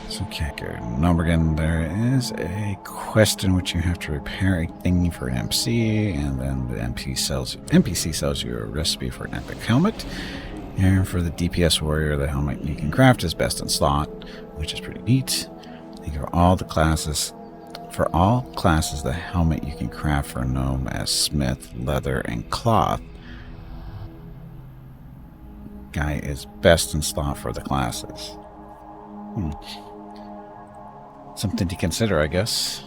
So, okay, good. Nomergan, there is a quest in which you have to repair a thingy for an MC, and then the NPC sells you a recipe for an epic helmet. And for the DPS warrior, the helmet you can craft is best in slot, which is pretty neat. I think for all classes, the helmet you can craft for a gnome as smith, leather, and cloth. Guy is best in slot for the classes. Something to consider, I guess.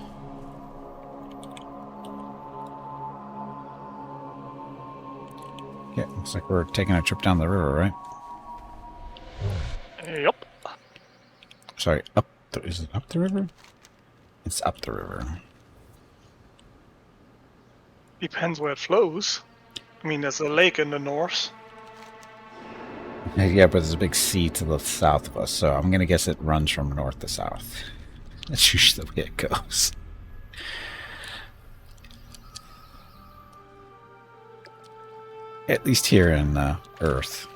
Yeah, looks like we're taking a trip down the river, right? Yep. Sorry, is it up the river? It's up the river. Depends where it flows. I mean, there's a lake in the north. Yeah, but there's a big sea to the south of us, so I'm going to guess it runs from north to south. That's usually the way it goes. At least here in Earth,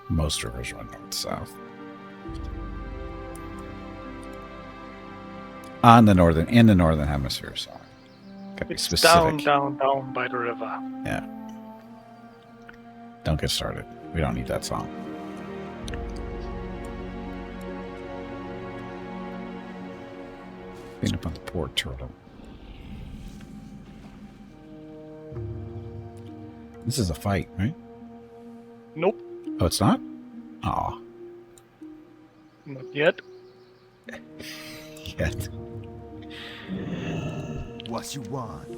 most rivers run north to south. In the northern hemisphere, so gotta be specific. Down by the river. Yeah. Don't get started. We don't need that song. Clean up on the poor turtle. This is a fight, right? Nope. Oh, it's not? Aw. Not yet. Yet. What you want?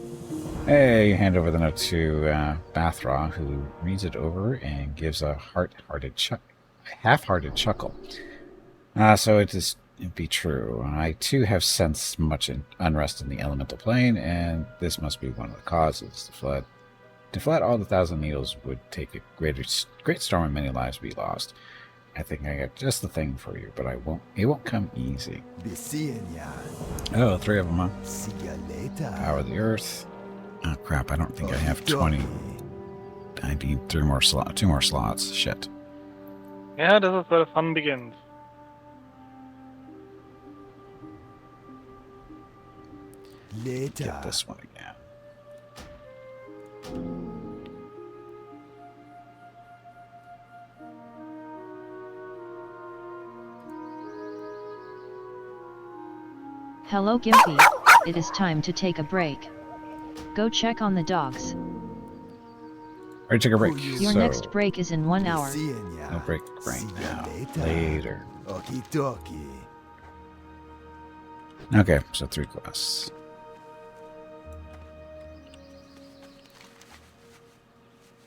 Hey, you hand over the note to Bathra, who reads it over and gives a half-hearted chuckle. So it'd be true. I too have sensed much unrest in the elemental plane, and this must be one of the causes. To flood all the Thousand Needles would take a great storm and many lives be lost. I think I got just the thing for you, but it won't come easy. Be seeing ya. Oh, 3 of them, huh? See ya later. Power of the Earth. Oh, crap, I don't think I have 20. I need 2 more slots. Shit. Yeah, this is where the fun begins. Later. Get this one again. Hello Gimpy, it is time to take a break. Go check on the dogs. Alright, take a break. Your next break is in 1 hour. No break right now. Later. Okie dokie. Okay, so 3 quests.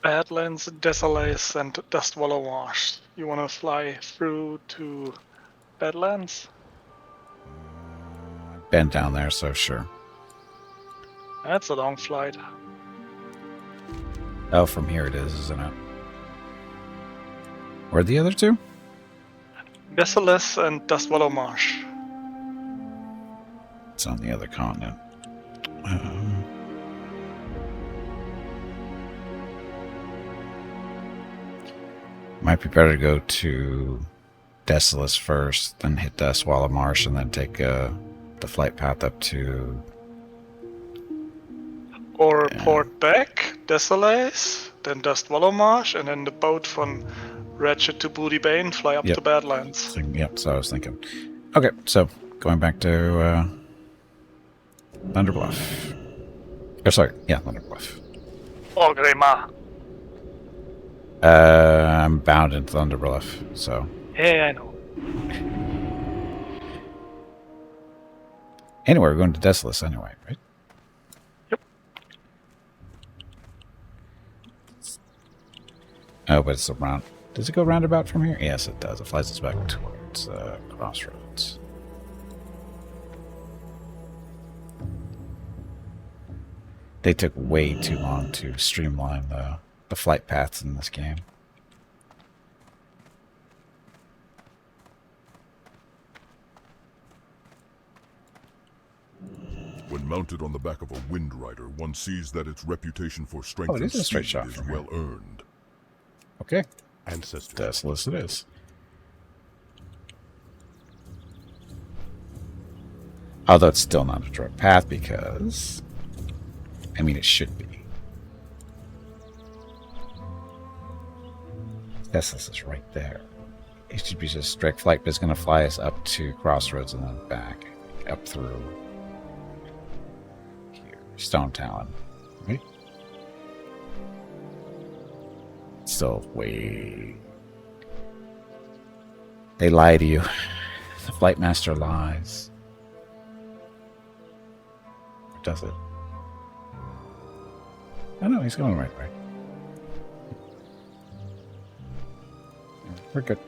Badlands, Desolace, and Dustwallow Marsh. You wanna fly through to Badlands? Been down there, so sure. That's a long flight. Oh, from here it is, isn't it? Where are the other 2? Desolace and Dustwallow Marsh. It's on the other continent. Might be better to go to Desolace first, then hit Dustwallow Marsh, and then take the flight path up to... Or port back, Desolace, then Dustwallow Marsh, and then the boat from Ratchet to Booty Bane fly up to Badlands. Yep, so I was thinking. Okay, so going back to Thunderbluff. Oh, sorry, yeah, Thunderbluff. Oh, Grima. I'm bound in Thunderbluff, so... Yeah, I know. Anyway, we're going to Desolace anyway, right? Yep. Oh, but it's around... Does it go roundabout from here? Yes, it does. It flies us back towards Crossroads. They took way too long to streamline the flight paths in this game. When mounted on the back of a Wind Rider, one sees that its reputation for strength and is a straight speed shot is from well earned. Okay. Ancestors. Desolace it is. Although it's still not a direct path because, I mean, it should be. This is right there. It should be just direct flight, but it's going to fly us up to Crossroads and then back up through here, Stone Talon. Right? Still way. They lie to you. The Flight Master lies. Or does it? Oh no, he's going right way. We're good.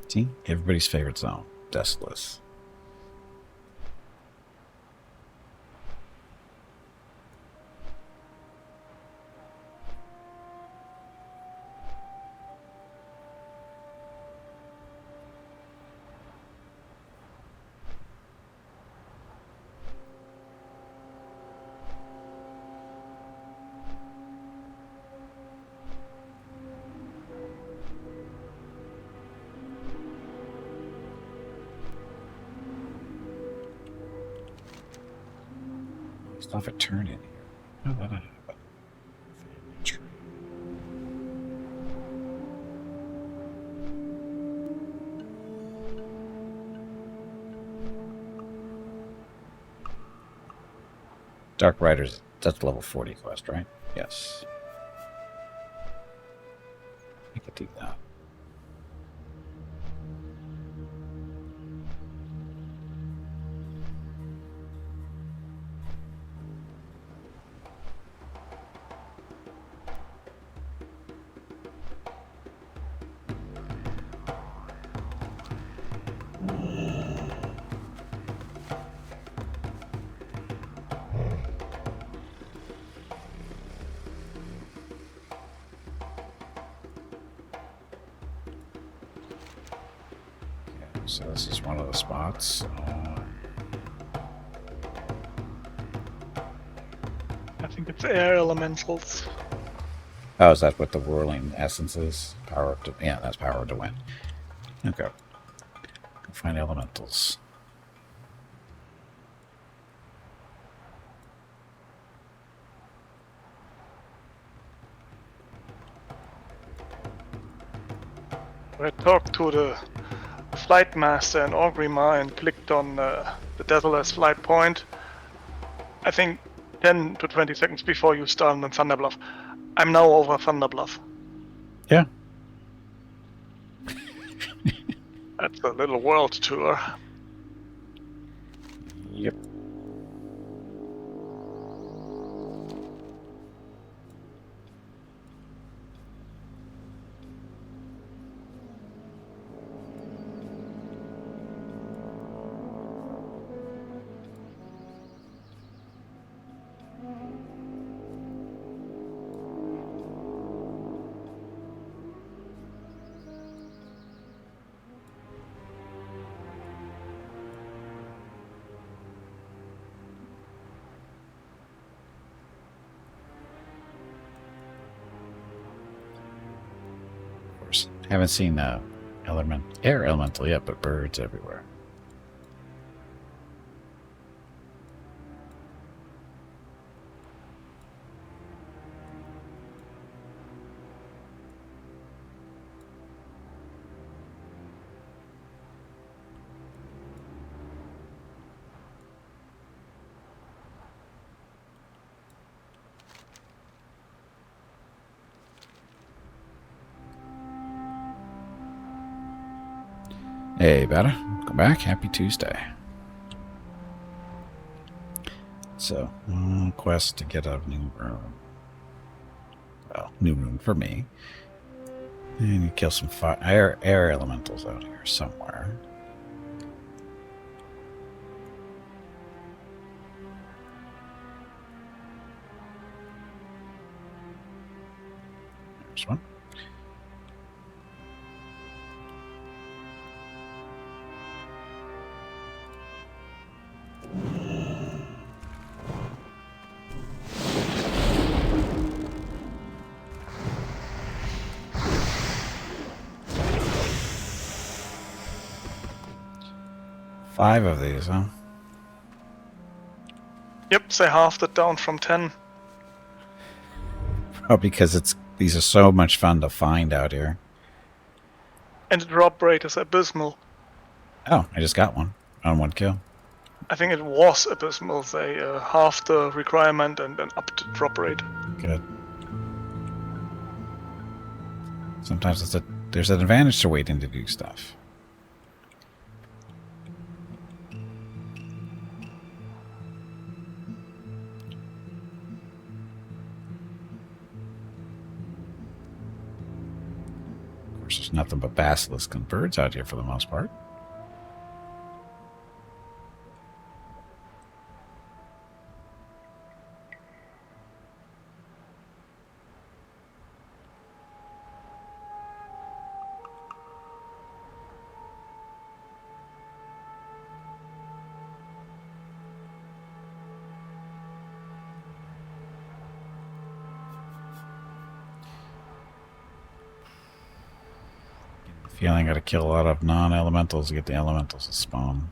See? Everybody's favorite zone. Desolate. Still have a turn in here. How did I have a family tree? Dark Riders, that's level 40 quest, right? Yes. I could do that. So this is one of the spots. I think it's air elementals. Oh, is that what the whirling essence is? Power up to, yeah, that's power to win. Okay. Go find elementals. I talked to the flight master in Orgrimmar and clicked on the Deathless flight point. I think 10 to 20 seconds before you start on Thunderbluff. I'm now over Thunderbluff. Yeah. That's a little world tour. Yep. Haven't seen air elemental yet, but birds everywhere. Hey, Beta. Welcome back. Happy Tuesday. So, quest to get a new room. Well, new room for me. And you kill some air elementals out here somewhere. There's one. Five of these, huh? Yep, they halved it down from 10. Oh, because these are so much fun to find out here. And the drop rate is abysmal. Oh, I just got one on one kill. I think it was abysmal. They halved the requirement and then upped the drop rate. Good. Sometimes there's an advantage to waiting to do stuff. Of course, there's nothing but basilisks and birds out here for the most part. Feeling I gotta kill a lot of non-elementals to get the elementals to spawn.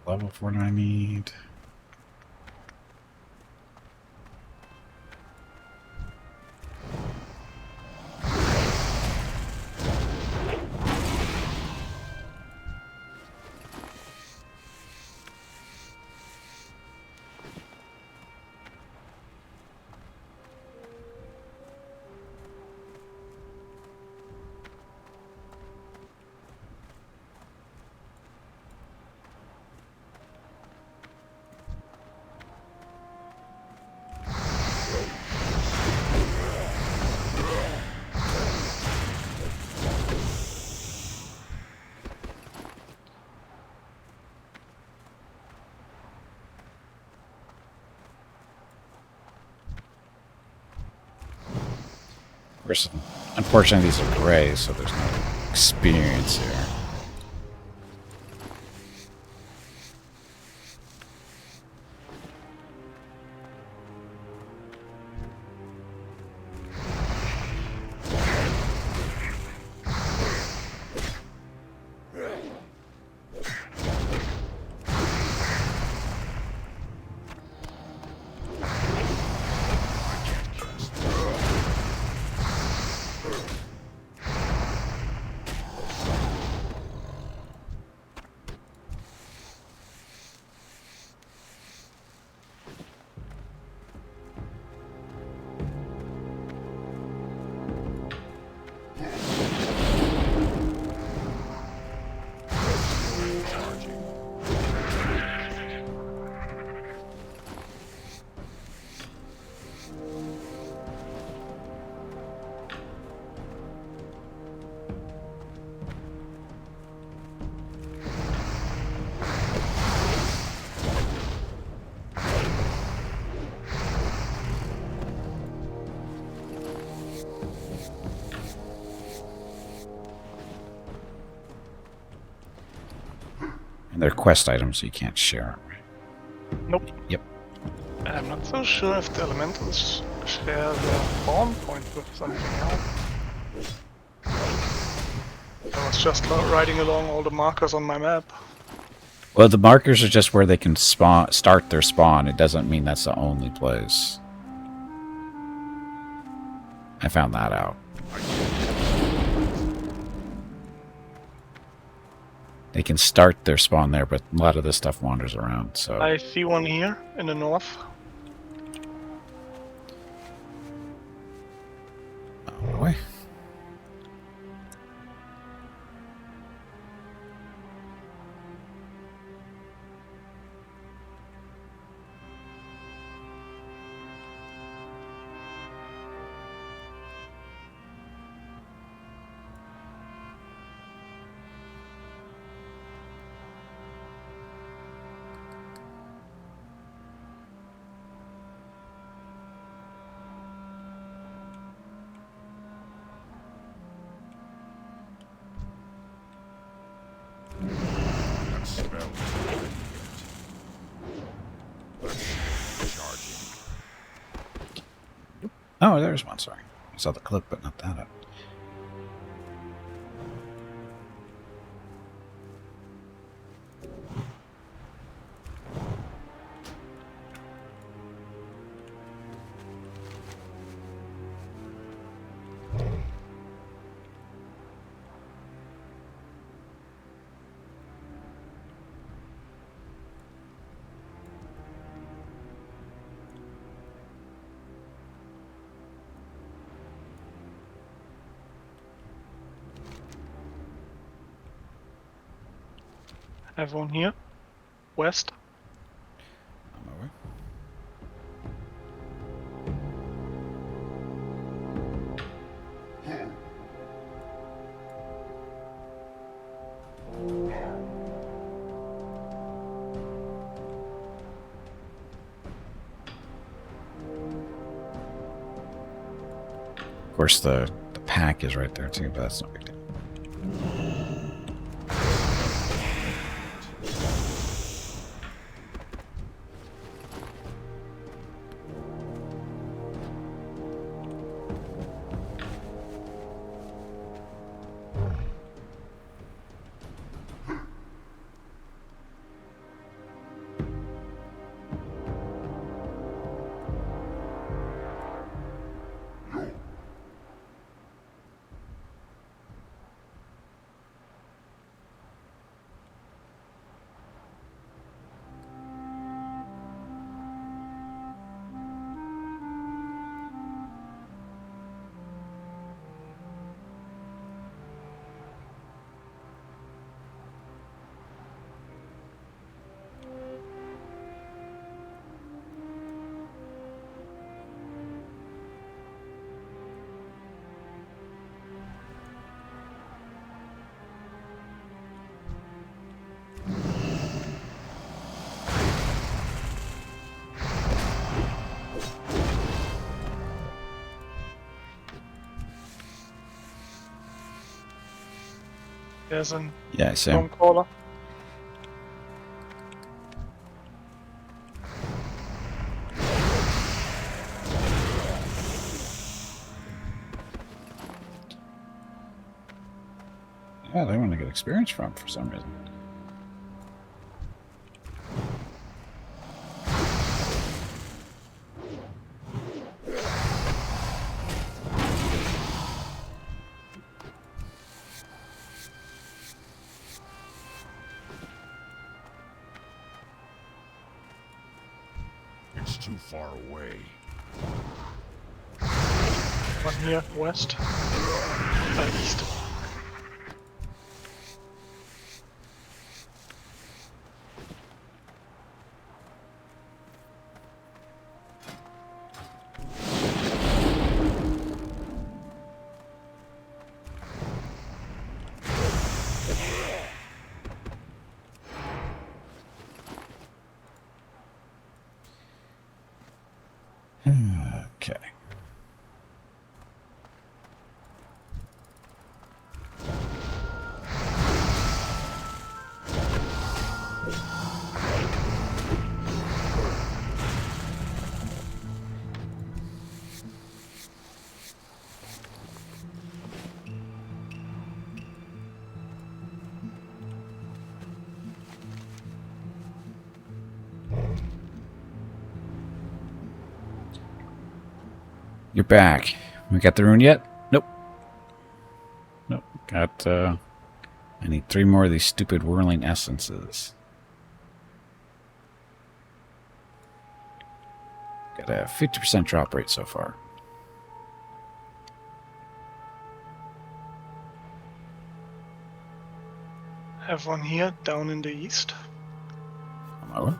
Level 4 do I need? Of course, unfortunately, these are gray, so there's no experience here. They're quest items, so you can't share them. Nope. Yep. And I'm not so sure if the elementals share their spawn point with something else. I was just writing along all the markers on my map. Well, the markers are just where they can start their spawn. It doesn't mean that's the only place. I found that out. They can start their spawn there, but a lot of this stuff wanders around, so... I see one here in the north. Oh, boy. That smell. Charging. Oh, there's one, sorry. I saw the clip, but not that. I have one here. West. On my way. Of course, the pack is right there too, but that's no big deal. There's an Yeah, I see. storm crawler. Yeah, they want to get experience from for some reason. It's too far away. One here, west. East. Okay. You're back. We got the rune yet? Nope. Nope. Got, I need 3 more of these stupid whirling essences. Got a 50% drop rate so far. Have one here down in the east. Oh.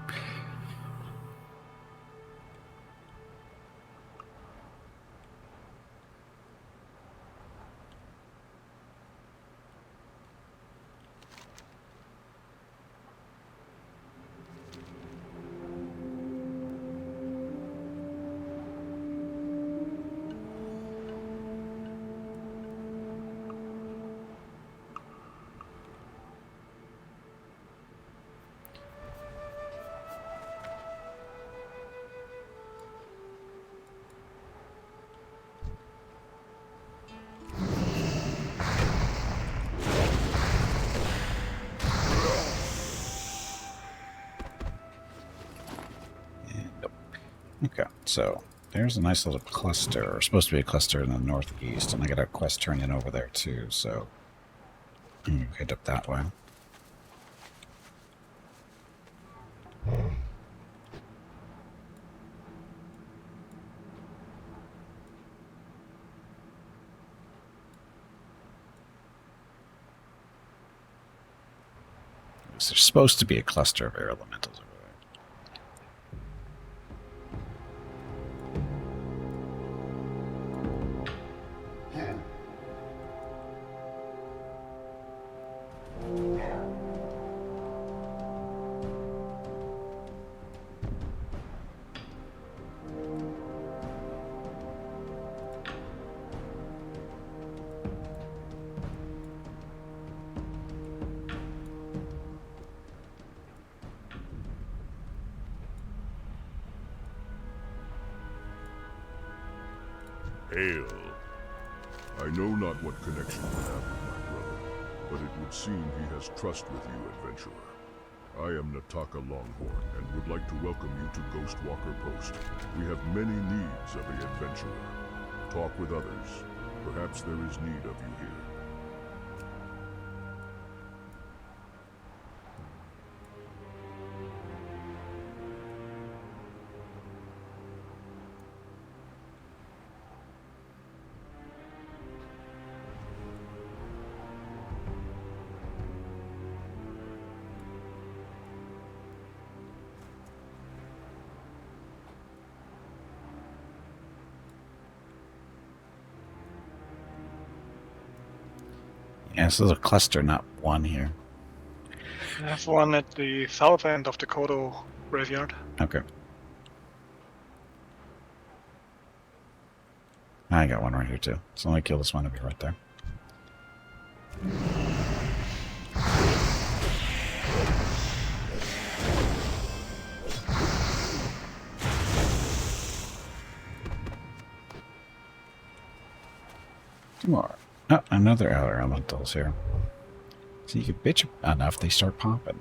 Okay, so there's a nice little cluster, or supposed to be a cluster in the northeast, and I got a quest turned in over there too, so head up that way. There's supposed to be a cluster of air elementals over there. Hail. I know not what connection you have with my brother, but it would seem he has trust with you, adventurer. I am Nataka Longhorn, and would like to welcome you to Ghostwalker Post. We have many needs of the adventurer. Talk with others. Perhaps there is need of you here. Yeah, this is a cluster, not one here. I have one at the south end of the Kodo graveyard. Okay. I got one right here too. So let me kill this one to be right there. Two more. Oh, another air elementals here. So you can bitch enough, they start popping.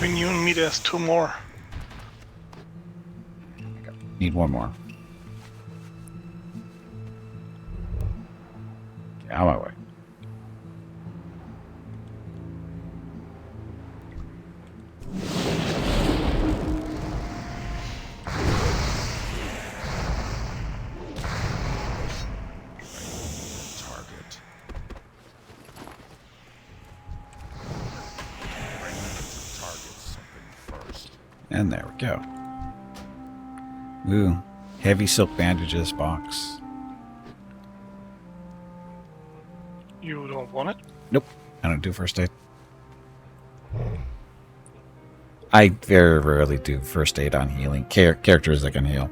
Between you and me, there's 2 more. Need one more. Get out of my way. Target. Target something first. And there we go. Ooh, heavy silk bandages box. You don't want it? Nope. I don't do first aid. I very rarely do first aid on healing characters that can heal.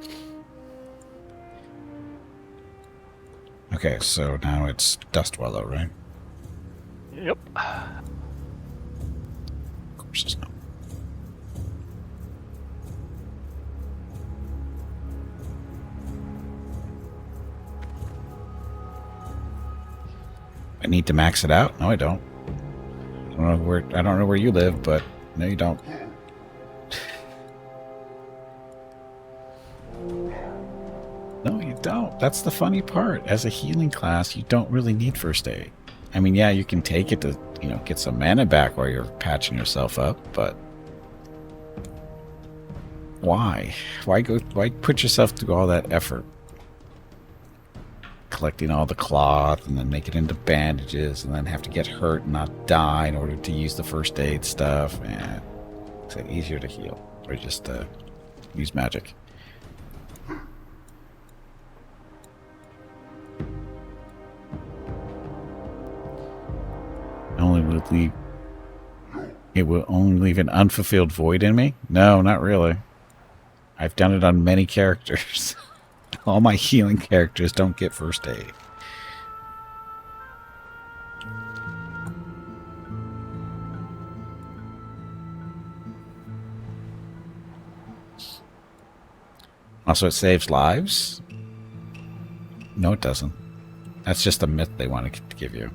Okay, so now it's Dustwallow, right? Yep. Of course it's not. I need to max it out? No, I don't. I don't know where you live, but no, you don't. No, you don't. That's the funny part. As a healing class, you don't really need first aid. I mean, yeah, you can take it to, get some mana back while you're patching yourself up, but why? Why put yourself through all that effort? Collecting all the cloth and then make it into bandages and then have to get hurt and not die in order to use the first aid stuff. And it's easier to heal or just use magic. It will only leave an unfulfilled void in me? No, not really. I've done it on many characters. All my healing characters don't get first aid. Also, it saves lives? No, it doesn't. That's just a myth they want to give you.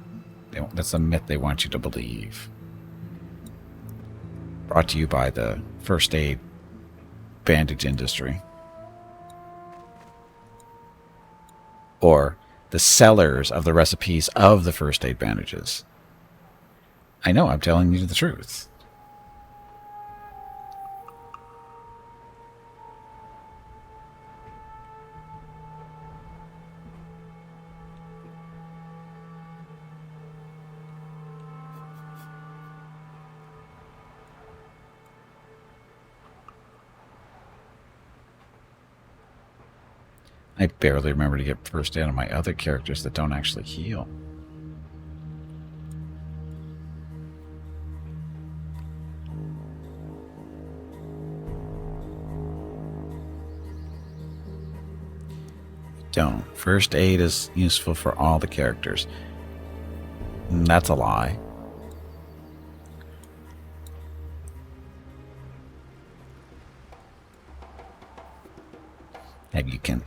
That's a myth they want you to believe. Brought to you by the first aid bandage industry. Or the sellers of the recipes of the first aid bandages. I know, I'm telling you the truth. I barely remember to get first aid on my other characters that don't actually heal. Don't. First aid is useful for all the characters. That's a lie.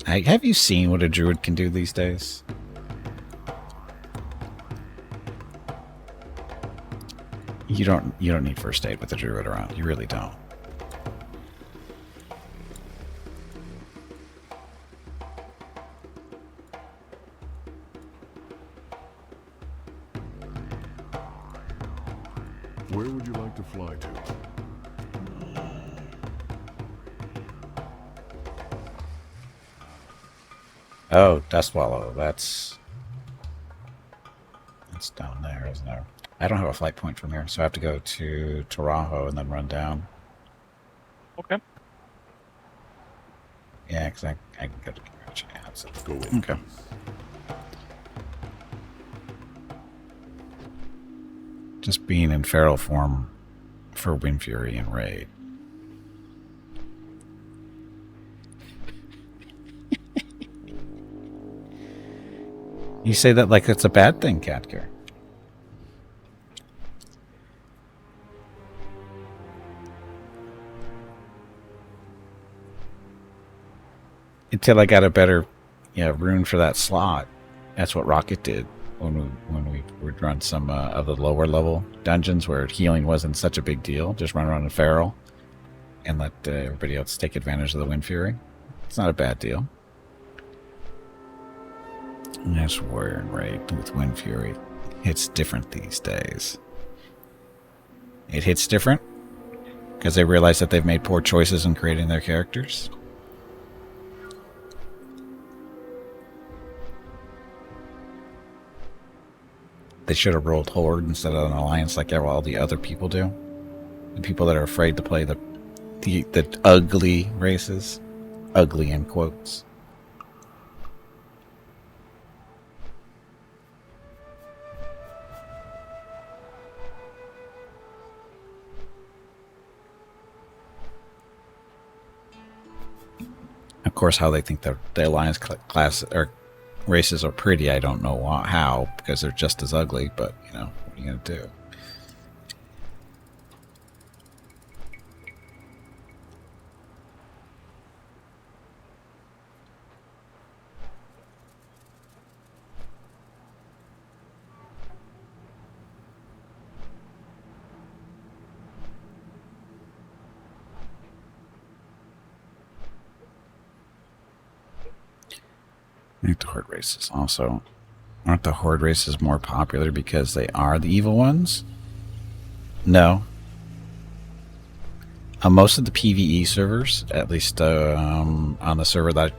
Have you seen what a druid can do these days? You don't need first aid with a druid around. You really don't. Where would you like to fly to? Oh, Dustwallow. That's down there, isn't it? I don't have a flight point from here, so I have to go to Taurajo and then run down. Okay. Yeah, because I can go to Karachi. So. Go in. Okay. Just being in feral form for Wind Fury and Raid. You say that like it's a bad thing, Catcare. Until I got a better rune for that slot. That's what Rocket did when we would run some of the lower level dungeons where healing wasn't such a big deal. Just run around in feral and let everybody else take advantage of the Wind Fury. It's not a bad deal. That's Warrior and Raid with Wind Fury. It's different these days. It hits different because they realize that they've made poor choices in creating their characters. They should have rolled Horde instead of an Alliance like all the other people do. The people that are afraid to play the ugly races. Ugly in quotes. course, how they think the alliance class or races are pretty, I don't know how, because they're just as ugly. But you know, what are you gonna do? I think the horde races also aren't the horde races more popular because they are the evil ones? No. Most of the PvE servers, at least on the server that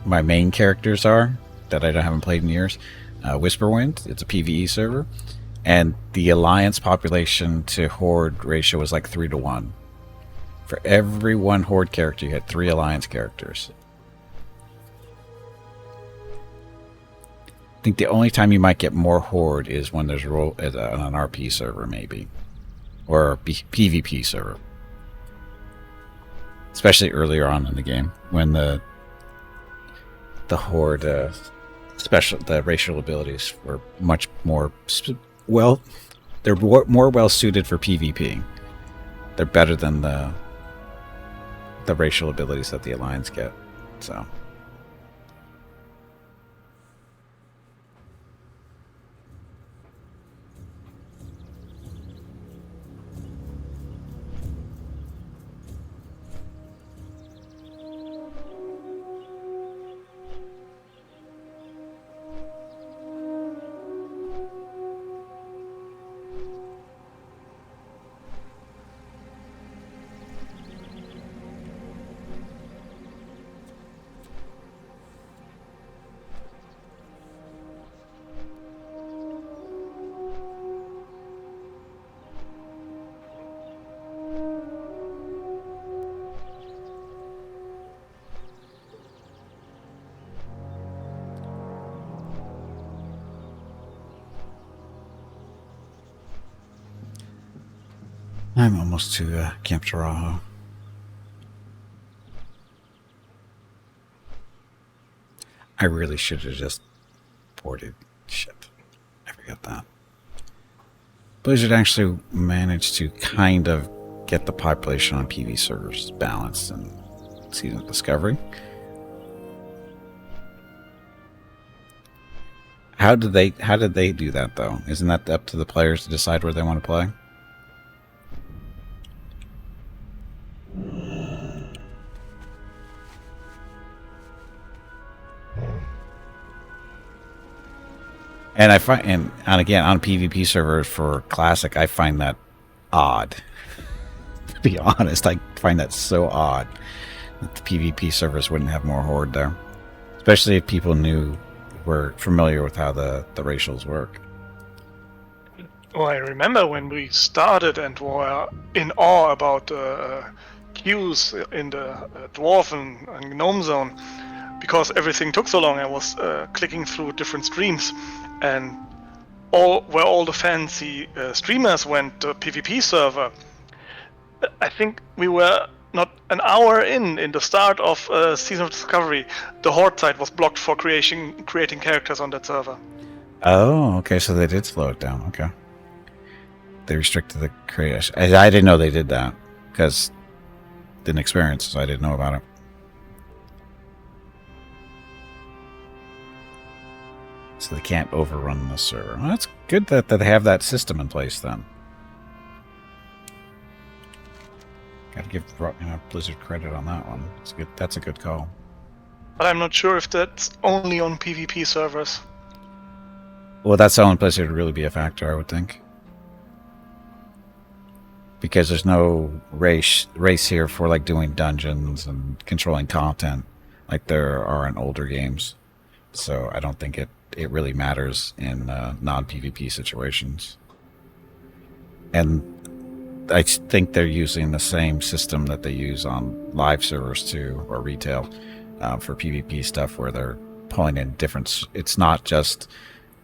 my main characters are, that I haven't played in years, Whisperwind, it's a PvE server, and the alliance population to horde ratio was like 3 to 1. For every one horde character, you had 3 alliance characters. I think the only time you might get more horde is when there's on an RP server, maybe, or a PvP server, especially earlier on in the game when the horde the racial abilities were much more they're more well suited for PvP. They're better than the racial abilities that the alliance get. So. I'm almost to Camp Taraho. I really should have just ported. Shit. I forgot that. Blizzard actually managed to kind of get the population on PV servers balanced in Season of Discovery. How did they do that though? Isn't that up to the players to decide where they want to play? And I find, and again, on PvP servers for Classic, I find that odd. To be honest, I find that so odd that the PvP servers wouldn't have more horde there, especially if people were familiar with how the racials work. Well, I remember when we started and were in awe about queues in the Dwarf and Gnome Zone, because everything took so long. I was clicking through different streams, and where all the fancy streamers went to PvP server. I think we were not an hour in the start of Season of Discovery. The Horde site was blocked for creating characters on that server. Oh, okay, so they did slow it down. Okay, they restricted the creation. I didn't know they did that because didn't experience, so I didn't know about it. So they can't overrun the server. Well, that's good that they have that system in place then. Got to give Blizzard credit on that one. It's good. That's a good call. But I'm not sure if that's only on PvP servers. Well, that's the only place it would really be a factor, I would think. Because there's no race here for like doing dungeons and controlling content like there are in older games. So I don't think it really matters in non-PvP situations. And I think they're using the same system that they use on live servers too, or retail, for PvP stuff, where they're pulling in different... It's not just...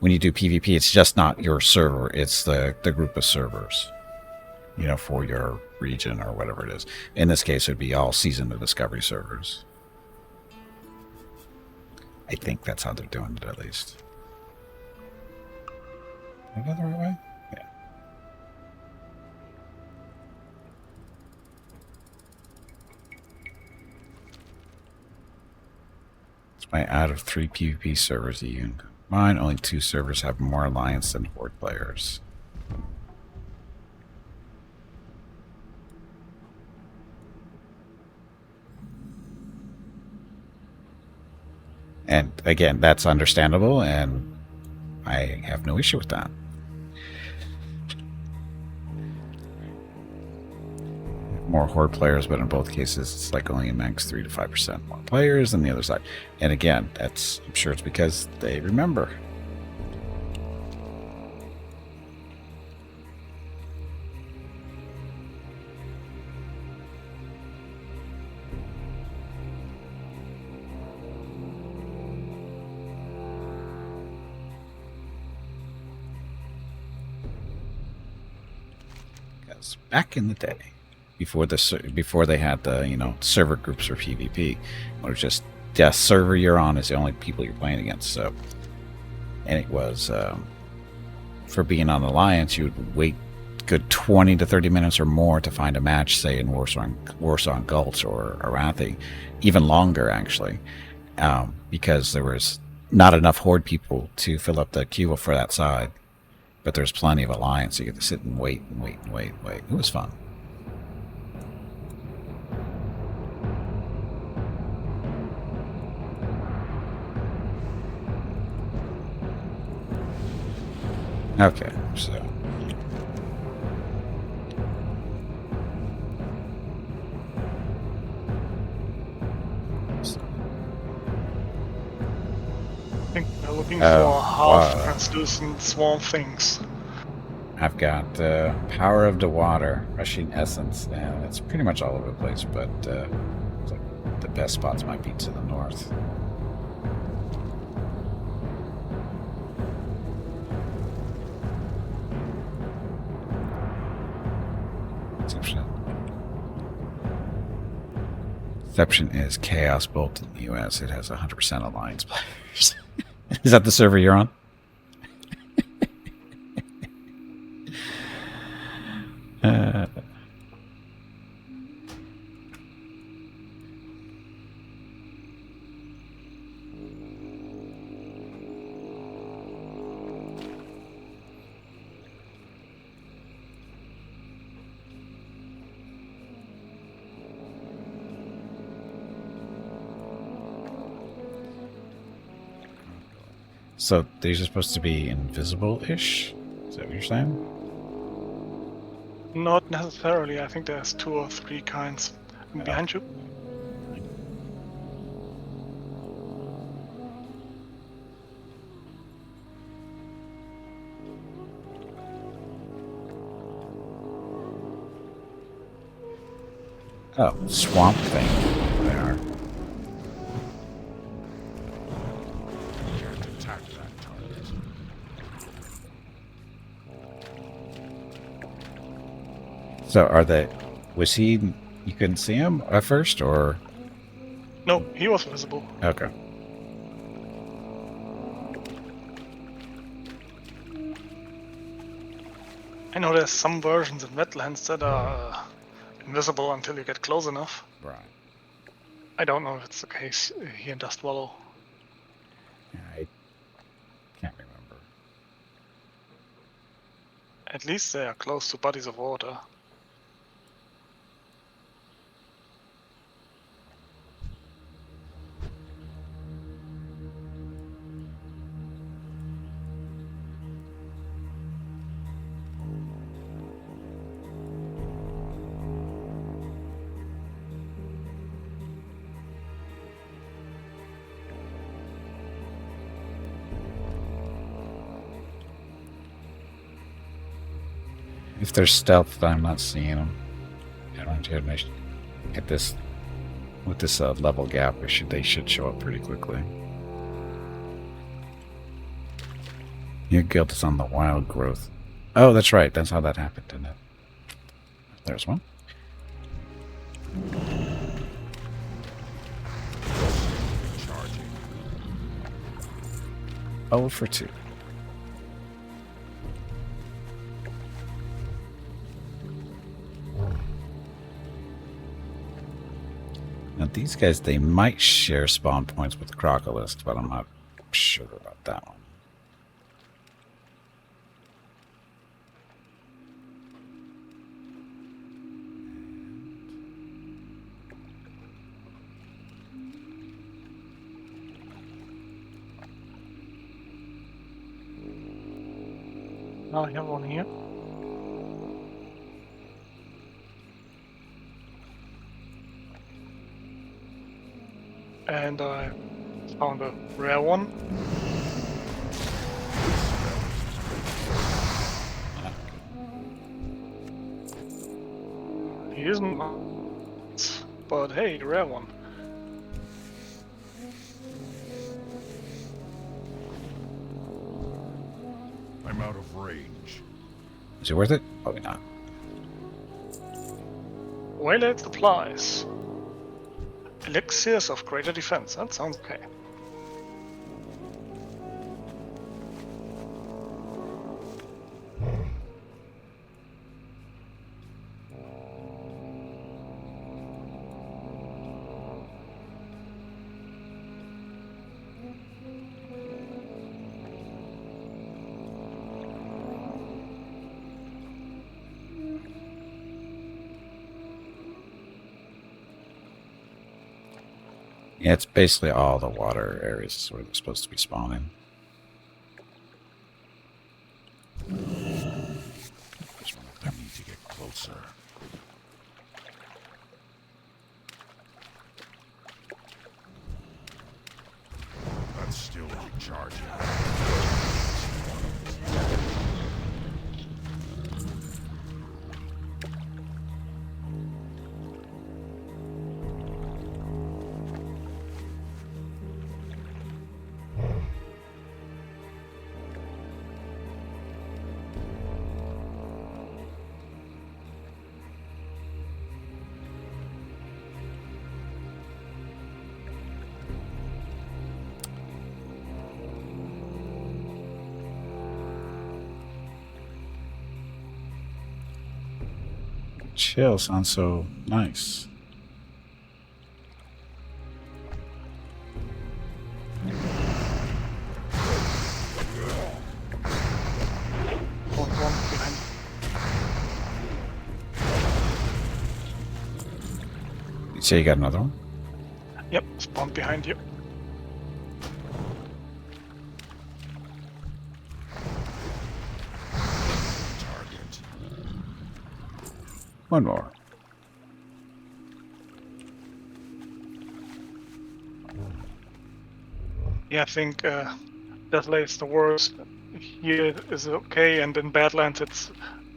When you do PvP, it's just not your server, it's the group of servers, you know, for your region or whatever it is. In this case, it would be all Season of Discovery servers. I think that's how they're doing it, at least. Did I go the right way? Yeah. It's my out of 3 PvP servers that you can combine. Only 2 servers have more alliance than Horde players. And again, that's understandable, and I have no issue with that. More Horde players, but in both cases, it's like only a max 3 to 5% more players than the other side. And again, that's, I'm sure it's because they remember. Because back in the day, before they had the server groups for PvP, or just server you're on is the only people you're playing against. So, and it was for being on Alliance, you would wait good 20 to 30 minutes or more to find a match, say in Warsaw Gulch or Arathi, even longer actually, because there was not enough Horde people to fill up the queue for that side. But there's plenty of Alliance, so you get to sit and wait and wait and wait and wait. It was fun. Okay, so I think we're looking Oh, for half wow. translucent swarm things. I've got Power of the Water, Rushing Essence, and it's pretty much all over the place, but the best spots might be to the north. Exception is Chaos Bolt in the US. It has 100% Alliance players. Is that the server you're on? So these are supposed to be invisible-ish? Is that what you're saying? Not necessarily. I think there's 2 or 3 kinds. Behind you. Oh, swamp thing. They are. Can't attack that target. So are they... Was he... You couldn't see him at first, or... No, he was visible. Okay. I know there's some versions in wetlands that are invisible until you get close enough. Right. I don't know if it's the case here in Dust Wallow. I can't remember. At least they are close to bodies of water. If there's stealth, I'm not seeing them. At this, with this level gap, they should show up pretty quickly. Your guild is on the wild growth. Oh, that's right. That's how that happened, didn't it? There's one. Charging. 0 for 2. Now these guys, they might share spawn points with the Crocodilist, but I'm not sure about that one. I have one here. And I found a rare one. He isn't much, but hey, rare one. I'm out of range. Is it worth it? Probably not. Waylaid supplies. Elixirs of greater defense. That sounds okay. Yeah, it's basically all the water areas where they're supposed to be spawning. I need to get closer. That's still recharging. Chill sounds so nice. One behind. You say you got another one? Yep, spawned behind you. Target. One more. Yeah, I think Deathly is the worst. Here is okay, and in Badlands it's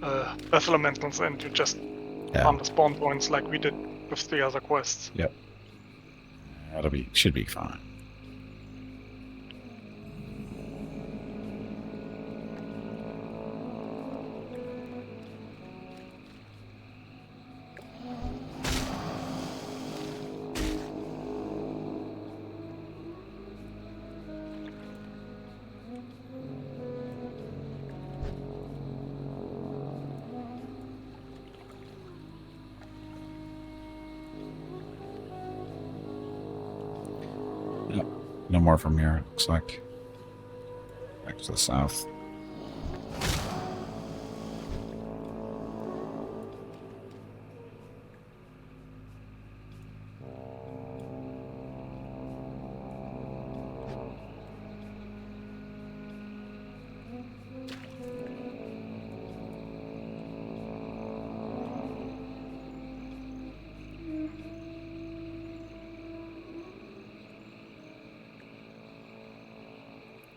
Earth Elementals, and you just farm the spawn points like we did with the other quests. Yep. Should be fine. Yep. No more from here, it looks like. Back to the south.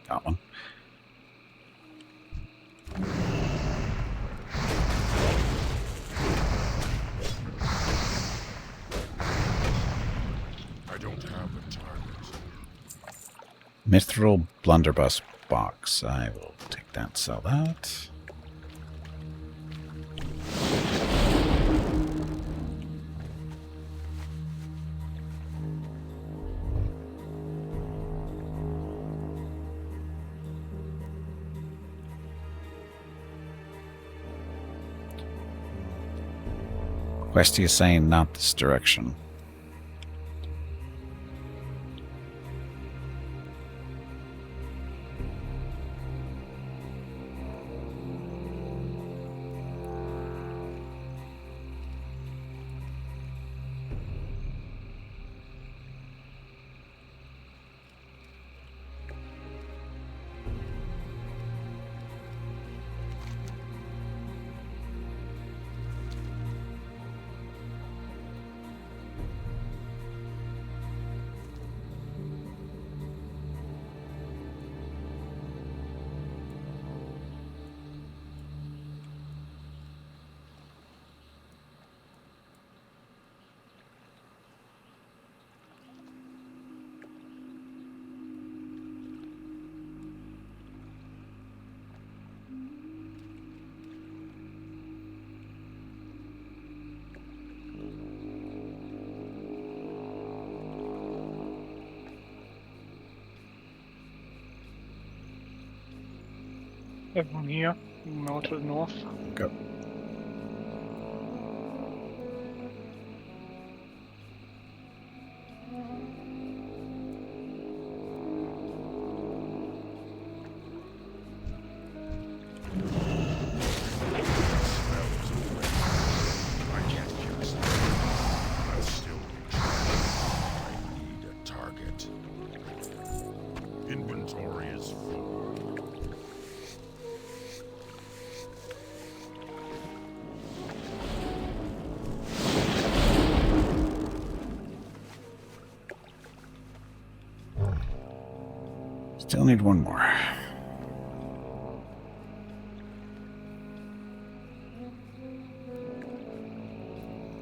Got one. I don't have a target. Mithril blunderbuss box. I will take that, sell that. Questy is saying not this direction. Everyone here, now to the north. Go. I can't just. I'll still be trying. I need a target. Inventory is full. Still need one more.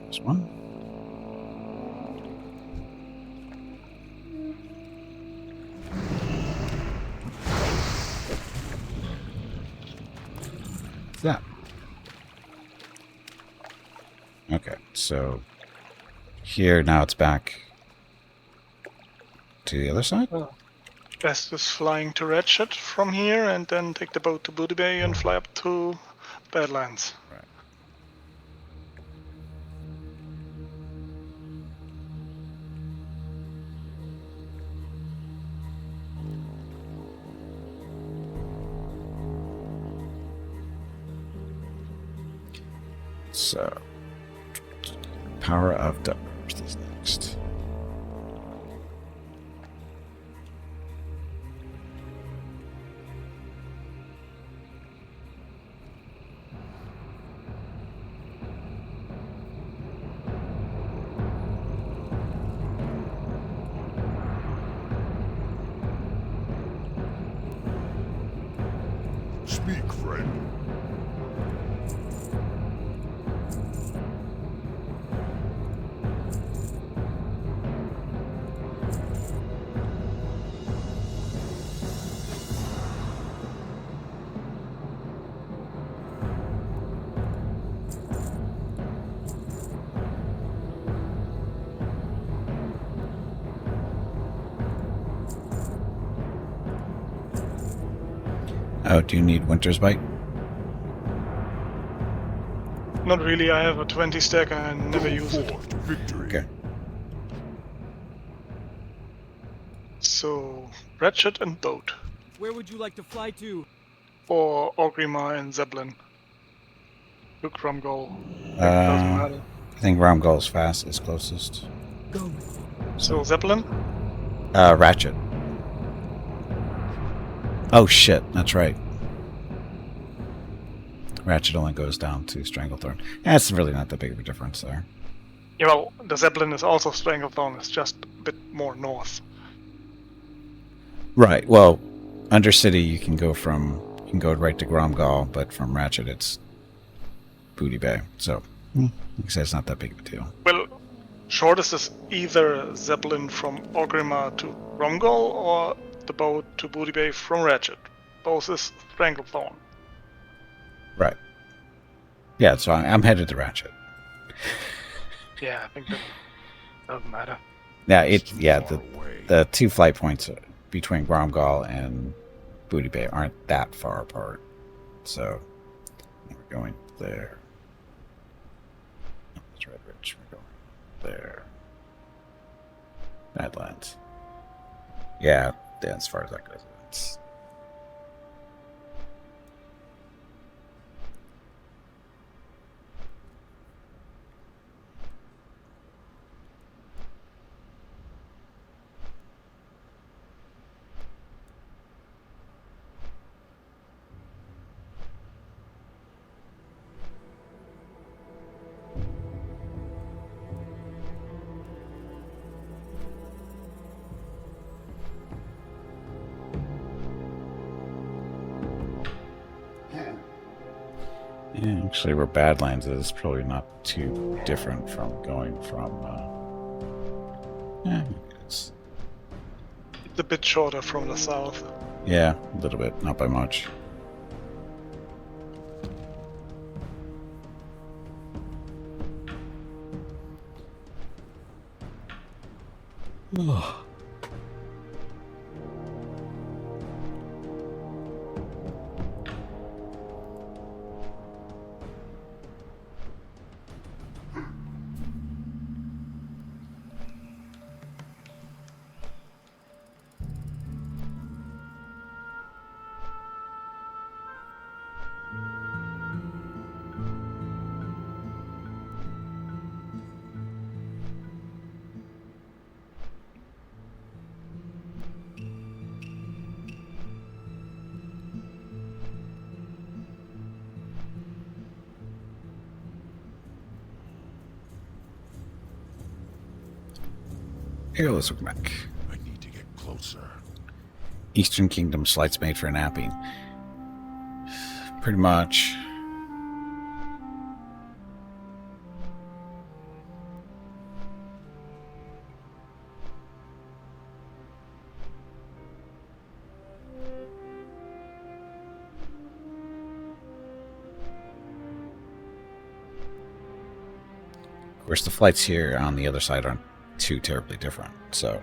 This one. What's that? Okay, so here now it's back to the other side? Best is flying to Ratchet from here and then take the boat to Booty Bay and fly up to Badlands. Right. So, Power of Dust is next. Speak, friend. Oh, do you need Winter's Bite? Not really, I have a 20 stack and I never use it. Forth to victory. Okay. So, Ratchet and boat. Where would you like to fly to? Or Orgrimmar and Zeppelin. Look, Rumgol. Doesn't matter. I think Ramgol's fast is closest. Go. So, Zeppelin? Ratchet. Oh shit, that's right. Ratchet only goes down to Stranglethorn. That's really not that big of a difference there. Yeah, well, the Zeppelin is also Stranglethorn, it's just a bit more north. Right. Well, Undercity you can go right to Gromgal, but from Ratchet it's Booty Bay. So, like I said, it's not that big of a deal. Well, shortest is either Zeppelin from Orgrimmar to Rumgol or the boat to Booty Bay from Ratchet. Both is Stranglethorn. Right. Yeah, so I'm headed to Ratchet. Yeah, I think that doesn't matter. Yeah, Far away. the 2 flight points between Gromgal and Booty Bay aren't that far apart. So we're going there. It's Red Ridge. We're going there. Badlands. Yeah, as far as that goes. It's... Yeah, actually, where Badlands is probably not too different from going from. Yeah, It's a bit shorter from the south. yeah, a little bit, not by much. Ugh. Here, let's look back. I need to get closer. Eastern Kingdom slights made for napping. Pretty much. Of course, the flights here on the other side aren't too terribly different, so...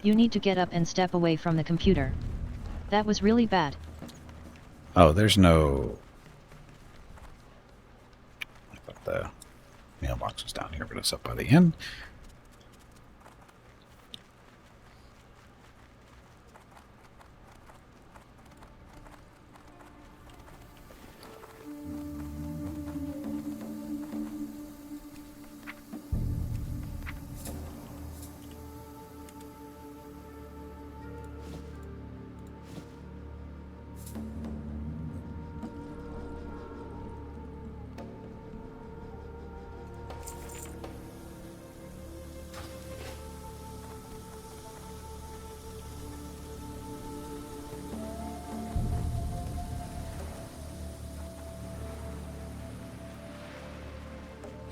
You need to get up and step away from the computer. That was really bad. Oh, there's no... I thought the mailbox was down here, but it's up by the inn.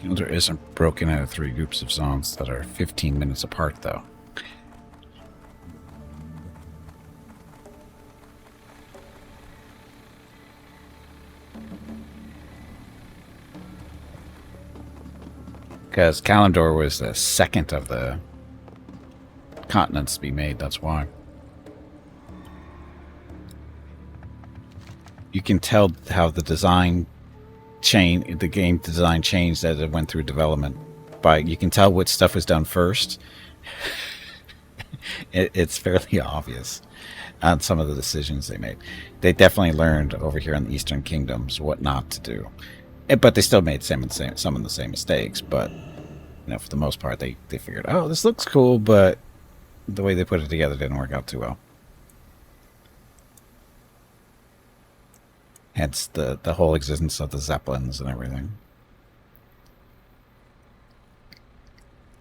Calendar isn't broken into 3 groups of zones that are 15 minutes apart, though. Because Kalimdor was the second of the continents to be made, that's why. You can tell how the game design changed as it went through development. You can tell what stuff was done first. It's fairly obvious on some of the decisions they made. They definitely learned over here in the Eastern Kingdoms what not to do. But they still made some of the same mistakes. But for the most part, they figured, oh, this looks cool, but the way they put it together didn't work out too well. Hence the whole existence of the Zeppelins and everything.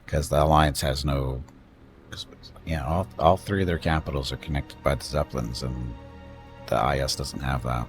Because the Alliance has no... all 3 of their capitals are connected by the Zeppelins, and the IS doesn't have that.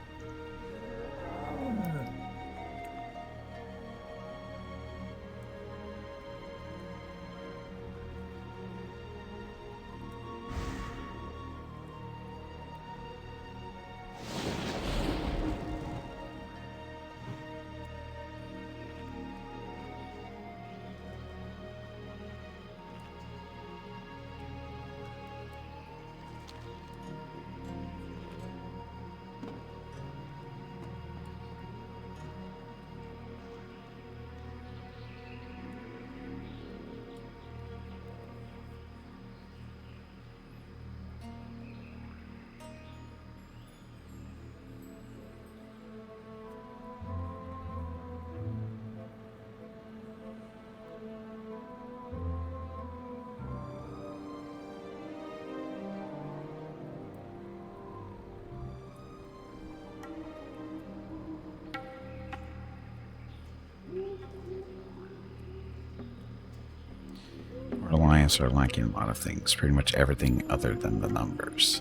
guys are lacking a lot of things. Pretty much everything other than the numbers.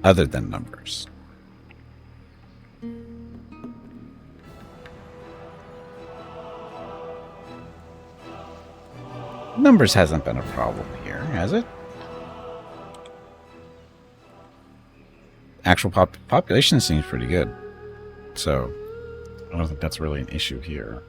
Other than numbers. Numbers hasn't been a problem here, has it? Actual population seems pretty good. So, I don't think that's really an issue here.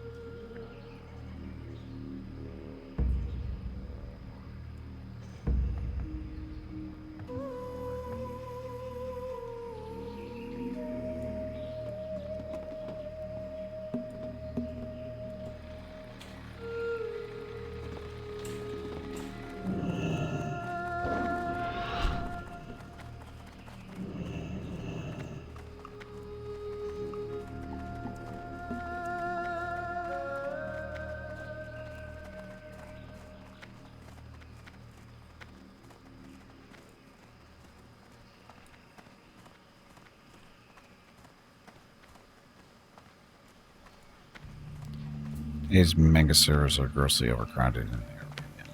These mega servers are grossly overcrowded in their opinion.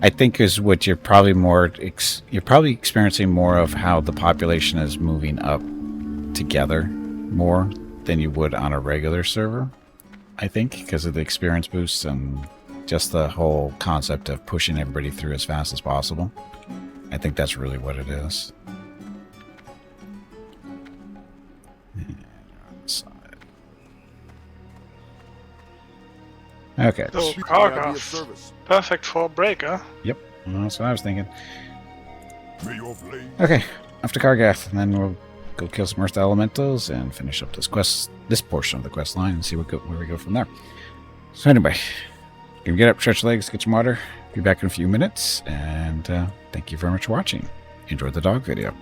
I think is what you're probably you're probably experiencing more of how the population is moving up together more than you would on a regular server. I think because of the experience boosts and just the whole concept of pushing everybody through as fast as possible. I think that's really what it is. Okay. So, Kargath. Perfect for a break, huh? Yep. Well, that's what I was thinking. May your blade Okay. Off to Kargath, and then we'll go kill some Earth Elementals and finish up this portion of the quest line and see where we go from there. So anyway, you can get up, stretch legs, get some water. Be back in a few minutes, and thank you very much for watching. Enjoy the dog video.